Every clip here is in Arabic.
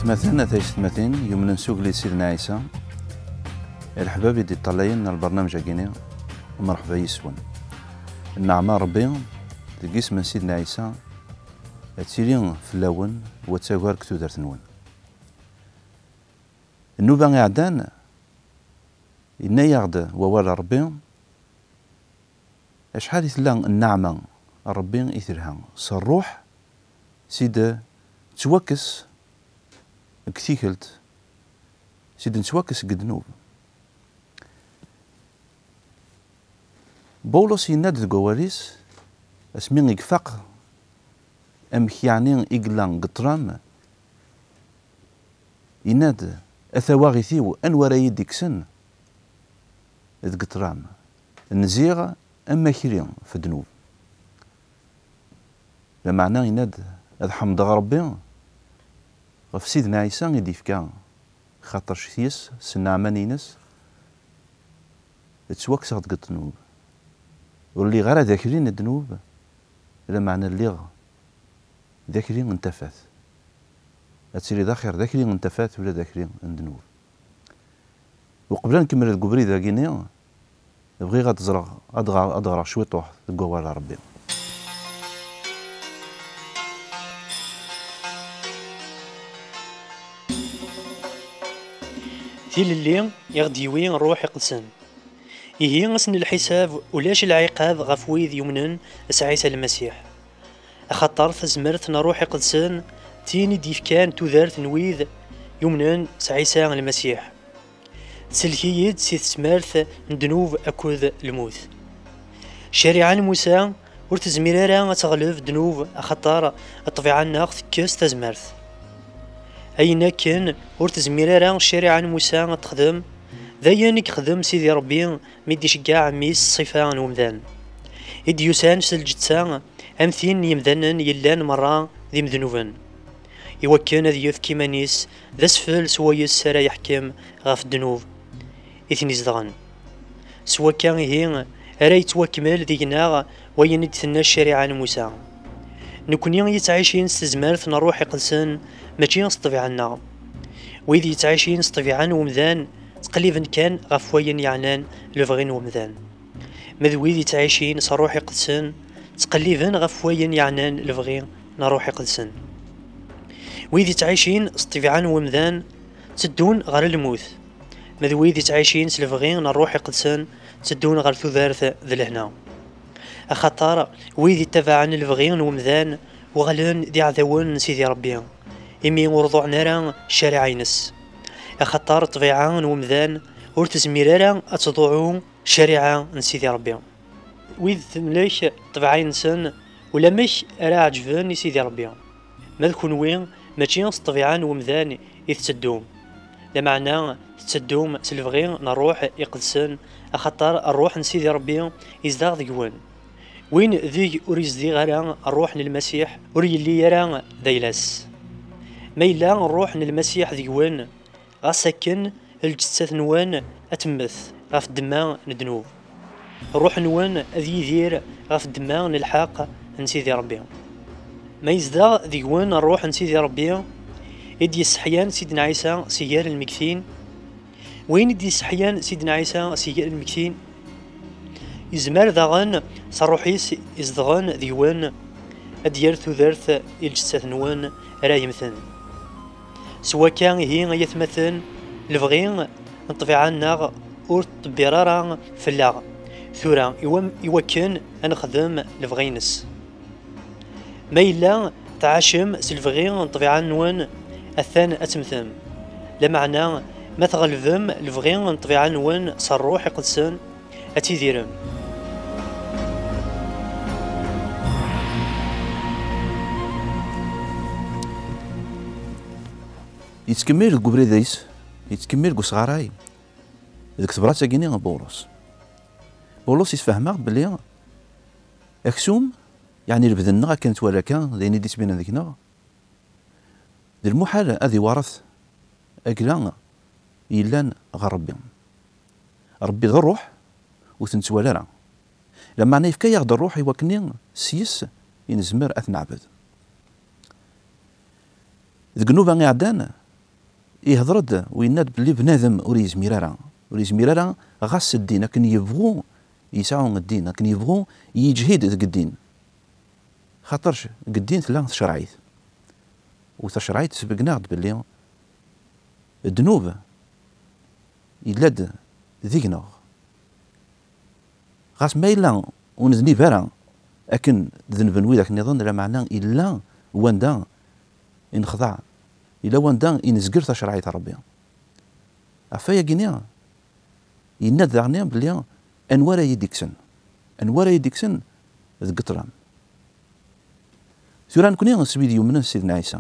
ثمثين ثمثين يوم نسوق لي سيدنا عيسى الحباب يدي طلعين البرنامج أكيني ومرحبا يسون النعمة ربي تقيس من سيدنا عيسى تسيرين في اللون وتساقوار كتو دار نون النوبة عدان إنا يغد ووال ربي أشحال يتلان النعمة ربي يثرها صروح سيد توكس كثيكلت سيد نتوكس قد نوب بولس يناد قواريس اسمين يكفق أمكيانين إقلان قطرام يناد أثواغيثيو أنورا يديكسن إذ قطرام نزيغ أما كيرين في دنوب لمعنى يناد هذا حمد ربي غف سيدنا عيسى يديفكا خاطر شثيس سنعمان ينس تسوكس غد قطنوب واللي غير ذاكرين الذنوب لمعنى اللي ذاكرين انتفات أتسيري ذاكر ذاكرين انتفات ولا ذاكرين الذنوب وقبل نكمل الكبري ذا كينيا بغي غتزرع أدغرا شوية طوح تقوى على ربي ثيل اللي يغدي وين روح يقدسن يهي غسن الحساب ولاش العقاب غف ويذ يمنن عيسى المسيح أخطر تزمرت نروح يقدسن تيني ديفكان تذارت نويذ يمنن عيسى المسيح تسلكيد سي تسمارت ندنوب أكوذ الموت شريعة موسى ورتزميرارا تغلف دنوب أخطر الطبيعة ناخذ كاس تزمرت أين كان ورتزميرارا شريعة موسى تخدم ذايانك خدم سيدي ربي ميدي شقاع ميس صفان ومذان إديوسان سلجتسان أمثين يمذنن يلان مرة ذي مذنوبا يوكان ذي يوث كيمانيس ذا سفل سوايس سرا يحكم غاف الدنوب إثني زدغن سوا كان هي أرا يتوكمل ذيناغ وين يتثنى الشريعة موسى نكوني يتعايشين ستزمارت نروح يقلسن ماشي نصطفي عنا وإذ يتعايشين صطفي عن ومذان تقليبا كان غف وين يعنان لفغين ومذان مذويذ يتعايشين صروح يقدسن تقليبا غف وين يعنان لفغين نروح يقدسن وإذ يتعايشين صطفيعان ومذان تدون غير الموت مذويذ يتعايشين سلفغين نروح يقدسن تدون غير ثوذارث ذي لهنا أخطار وإذ يتبعن لفغين ومذان وغلن ذي عذوان سيدي ربي إمي ورضوع نارا شارعينس أخطار طبيعان ومذان ورتزميرارا أتضوعو شريعة نسيدي ربي وإذ مليك طبيعين سن ولا مش أرا عجبان سيدي ربي ما ذكون وين ماشي طبيعان ومذان إذ تدوم لمعنى تدوم سلفغين نروح يقدسن أخطار الروح نسيدي ربي إزداغ ذيوان وين ذي أريز ذي غير الروح للمسيح وري اللي يرى ذيلاس ما إلا نروح للمسيح ذيوان غاسكن الجثة نوان أتمث غاف الدماء ندنوب الروح نوان أذي يدير غاف الدماء نلحاق نسيدي ربي ما يزدا ذيوان الروح نسيدي ربي إدي السحيان سيدنا عيسى سيار المكثين وين إدي السحيان سيدنا عيسى سيار المكثين يزمار ذاغن صروحيس يزدغن ذيوان أديار ثوذرث الجثة نوان رايمثن سوا كان هي يتمثل لفغين نطبيعا ناغ اور طبيرارا فلاغ ثورا يوكن نخدم لفغينس ما إلا تعاشم سلفغين نطبيعا نوان الثان أتمثم لمعنى ما تغلفم لفغين نطبيعا نوان صروح يقدسن أتيذيرم يتكمل الكبري دايس يتكمل قصغاراي ذيك تبرات كيني بولس يتفهمها بلي اكسوم يعني البدنا كانت ولا كان لين ديت بين ذيكنا ذي المحال هذه ورث اكلا يلان غير ربي غير الروح وتنتوالى راه لما انا يفكا ياخذ الروح يوكني سيس ينزمر اثنعبد ذ قنوبا عدان يهضرد ويناد بلي بنادم وريز ميرارا غاس الدين لكن يبغوا يسعون الدين لكن يبغوا يجهد ذاك الدين خاطرش الدين ثلاث شرعيت وتشرعيت سبقنا باللي الذنوب يلاد ذيكنا غاس ما إلا ونذني برا لكن ذنب ويدك نظن لا معناه إلا واندا ينخضع إلا واندا ينزقر تشرعية ربي عفايا كينيا يناد ذاغنيا بلي أنوار يديكسن ذ قطران ثورا نكوني نسبيديو من سيدنا عيسى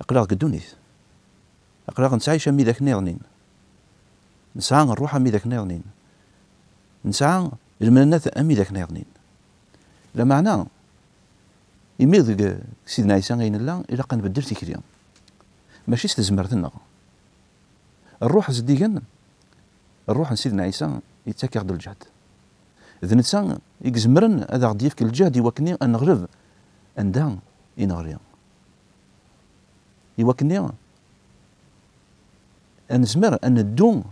أقلاغ قدونيث أقلاغ نسعيش أمي ذاك نيرنين نسعى نروح أمي ذاك نيرنين نسعى المنانات أمي ذاك نيرنين لا معنى يميض سيدنا عيسى غين الله إلا قا نبدل تكريم ماشي ستزمرتنا الروح زديقن الروح سيدنا عيسى يتاكي غد الجهد إذا نتسان يقزمرن هذا غدي يفك الجهد يوكني أن نغرب أندا ينغريا يوكني أن نزمر أن ندون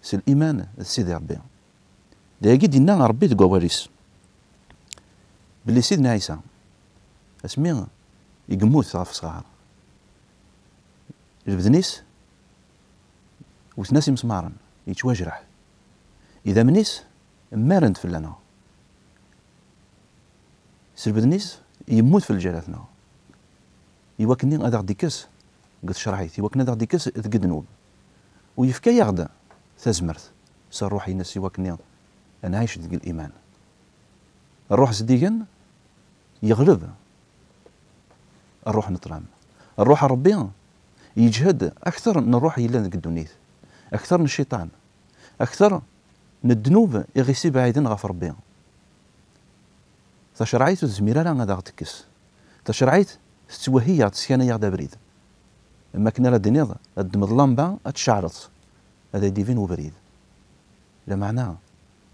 سي الإيمان سيدي ربي داكي دينا ربي تقوى واريس بلي سيدنا عيسى اسمي يقموت غاف صغار البدنيس وثناسي مسمارا يتواجرح إذا منيس مارند في لنا سربدنيس يموت في الجلاتنا يوكني هذا غدي كاس قد شرعيت يوكني هذا غدي كاس ذك ذنوب ويفكا يغدا تزمرت صروح ينس يوكني انا عايش ذك الايمان الروح زديقن يغلب الروح نطرام الروح ربي يجهد اكثر من الروح يلا ذك الدنيا اكثر من الشيطان اكثر من الذنوب يغيسي بعيدا غاف ربي تشرعيت الزميره لا غادا غتكس تشرعيت تسوهيه تسكانه يغدا بريد اما كنا لا دنيا الدم اللمبه اتشعرت هذا ديفين وبريد لا معناه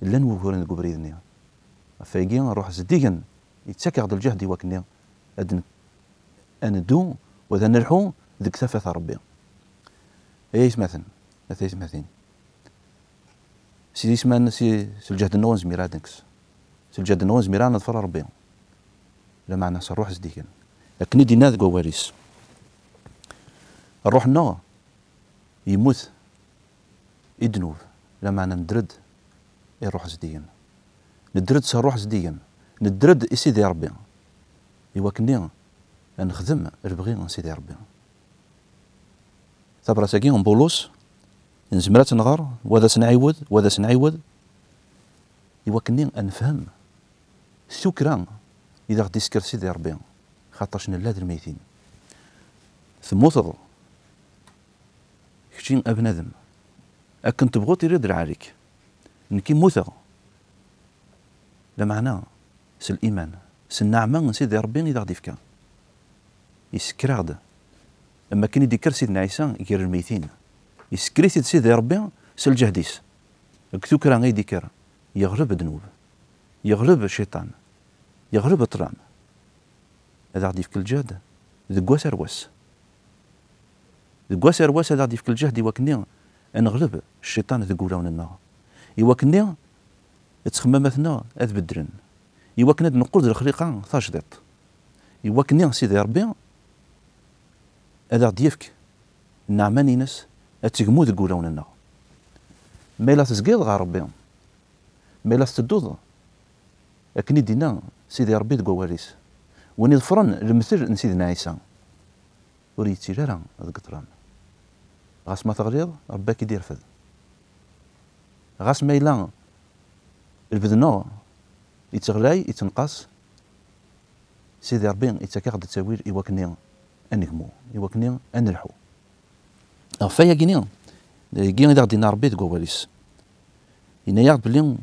الا نوفرن بريدني فايقين نروح زديقن يتسكى غد الجهد وكني ادن ان دو وذا نلحو ذك ثفث ربي ايش مثلا سيدي اسمان سي الجهد النوز ميرادنكس سي الجهد النوز ميران ظفر ربي لا معنى سروح زديقن لكن دينا ذك واريس الروح النو يموت يدنوب لا معنى ندرد يروح زديقن ندرد سروح زديقن ندرد سيدي ربي يوكني نخدم البغي سيدي ربي ثبرا ساكي بولوس نزمرات نغار وذا سنعيود يوكني نفهم سكران إذا غدي يسكر سيدي ربي خاطرش نلاد الميتين ثموثر كشين أبنادم أكن تبغو تريد العارك نكي موثر لا معناه سي الإيمان سي النعمة من سيدي ربي إذا غدي يفكا يسكر غدا لما كان يذكر سيدنا عيسى يكير الميتين يسكري سيدي ربي سي الجهديس كثوكرا غيديكر يغلب ذنوب يغلب الشيطان يغلب الطرام هذا غادي يفك الجهد ذكواس رواس هذا غادي يفك الجهد يوكني نغلب الشيطان ذكولا وننا يوكني تخماماتنا اذ بدرن يوكني نقول الخليقه تشديط يوكني سيدي ربي هذا غادي يفك النعمه نينس اتجمو ذكولا وننا ما لا تسقيض غا ربي ما لا تدوض لكن دينا سيدي ربي تقواليس وني ظفرن المثل سيدنا عيسى وريتي لا هذا قطران غاس ما تغليظ رباك يدير فذ غاس ما إلا البدنا يتغلاي يتنقص سيدي ربي يتاكا غدا التاويل يوكني انكمو يوكني انلحو فيا كينيا إذا غدينا ربي تقواليس إنا يعرف بلي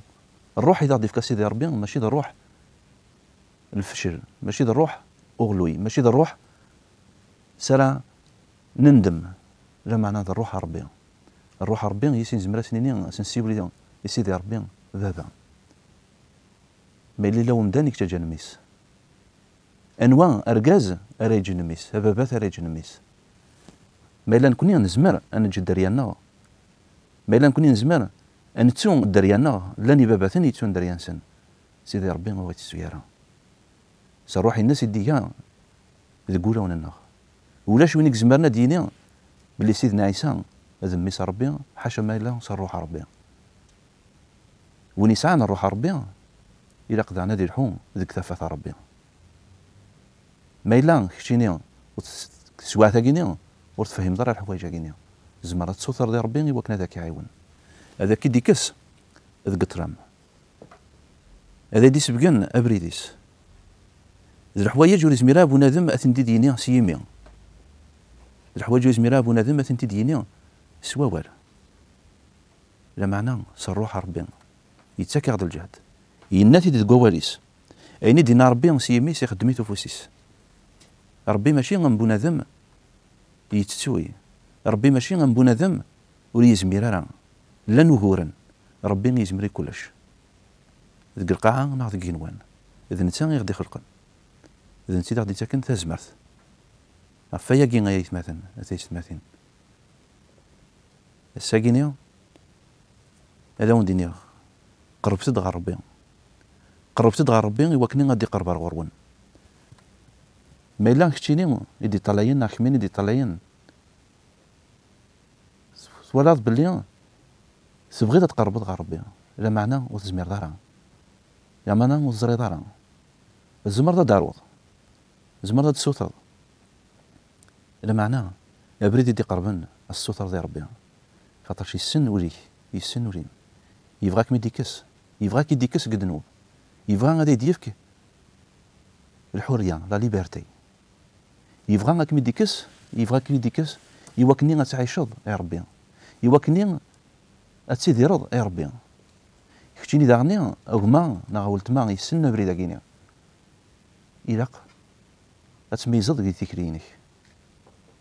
الروح إذا غادي يفكا سيدي ربي ماشي ذا الروح الفشل ماشي ذا الروح أغلوي ماشي ذا الروح سرا نندم لا معنى ذا الروح ربي الروح ربي يسين زمرا سنيني سنسيبلي يسيدي ربي بابا ما اللي لو مدانيك تجا نميس أنواع أرجاز أريج نميس بابات أريج نميس ما إلا نكوني نزمر أن نجي دريانا، ما إلا نكوني نزمر أن تسون دريانا لاني باباثن يتسون دريانسن. سيدي ربي ما بغيت السيارة سروحي الناس يديها ذكولا وننا ولاش وينك زمرنا دينيا بلي سيدنا عيسى هذا ميس ربي حاشا ما إلا صار ربي وين يسعى نروح ربي إلا قدرنا ندير الحوم ذيك ثفاثة ربي ما إلا كشيني وتسواثا كينيا وتفهم ضرر الحوايج كينيا زمرة تصوثر دي ربي وكنا ذاك يعاون هذا كي ديكس ذاك الترام هذا ديس بقن أبريديس الحوايج ولي زميرا بنادم أثنتي دينيا سيميا الحوايج ولي زميرا بنادم أثنتي دينيا سواوار لا معنى صروح ربي يتساكي غد الجهد يناتي دي كواليس أيني دينا ربي سيميس يخدميتو فوسيس ربي ماشي غن بنادم يتسوي ربي ماشي غن بنادم ولي زميرا لا نهورا ربي يزمري كلش ذيك القاعة ناخذ كينوان إذا نتا غير غادي يخلقن إذا نتا غادي تاكن تازمرت عفايا كي غايا يتماثل يتماثل الساكينيا هذا وين دينيا قربت دغا ربي قربت دغا ربي إوا غادي قرب الغرون ما إلا كتشيني يدي طلاين ناخمين يدي طلاين ولاد بلي تبغي تقرب دغا ربي لا معنى وتزمير دارها يا مانا وزري دارا الزمر دا داروض الزمر دا تسوثر لا معناه يا بريدي دي قربن السوثر دي ربي خاطر شي السن وليك يسن ولين يبغاك مي ديكس يبغاك يديكس قد نوب يبغى غادي يديفك الحريه لا ليبرتي يبغى غاك مي ديكس يبغاك يديكس يوكني غتعيشض يا ربي يوكني اتسيدي رض يا ربي كتشيني داغني أغما ناغولت ما يسن بريدا كينيا إلاق أتميزض كي تكرينك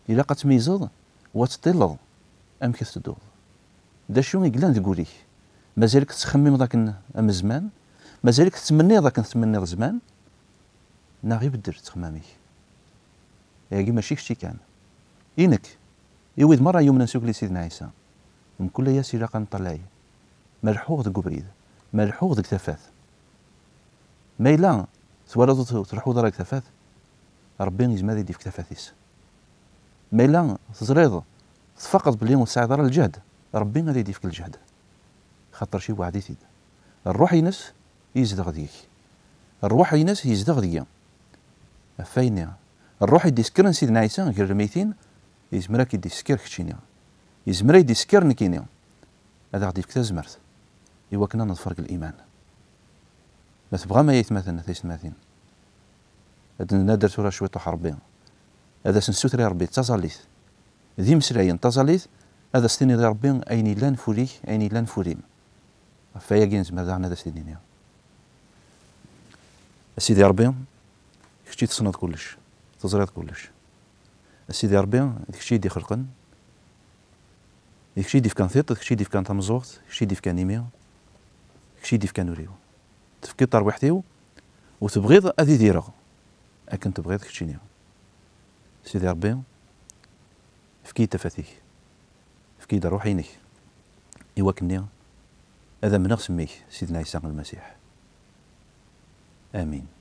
إلاق أتميزض وتطلض أم كيف تدوض دا شو يقلان تقوليك مازالك تخمم ذاك أم زمان مازالك تتمني ذاك تتمني زمان ناغي بدر تخمامك ياكي ماشي كشتي كان إنك يويد مرة يوم نسوق لسيدنا عيسى من كل ياسي لاقا نطلعي ملحوغ ذاك بريد ملحوغ ذاك تفاث ما إلا تولد تلحو ذاك تفاث ربي يزمر يدي في كتفاثيس ما إلا تزريض تفقد بلي وتساعد على الجهد ربي غادي يديفك الجهد خاطر شي واحد يزيد الروح ينس يزدغ ديك الروح ينس يزدغ ديا فاينيا الروح يدي سكر سيدنا عيسى غير الميتين يزمرك يدي سكر كتشينيا يزمر يدي سكر نكينيا هذا غادي يفك تزمرت إوا كنا نتفرق الإيمان ما تبغى ما يتماثلنا تيسماثين هذا نادر سورة شوية حربين هذا سنسوتري ربي تزاليث ذي مسراين تزاليث هذا ستيني ذي ربي أيني لان فوليك أيني لان فوليم فيا جينز ماذا هذا ستيني سيدي ربي كشتي تصنط كلش تزريط كلش سيدي ربي كشتي دي خلقن كشتي دي في كان ثيط كشتي دي في كان تمزوغت كشتي دي في كان نيميا كشتي دي في كان نوريو تفكي طربحتيو وتبغيض أذي ديرغ أكن تبغيض كشتينيا سيدي ربي فكي تفاتيك فكي روحينك إوا كنيا هذا من سميك سيدنا عيسى المسيح آمين.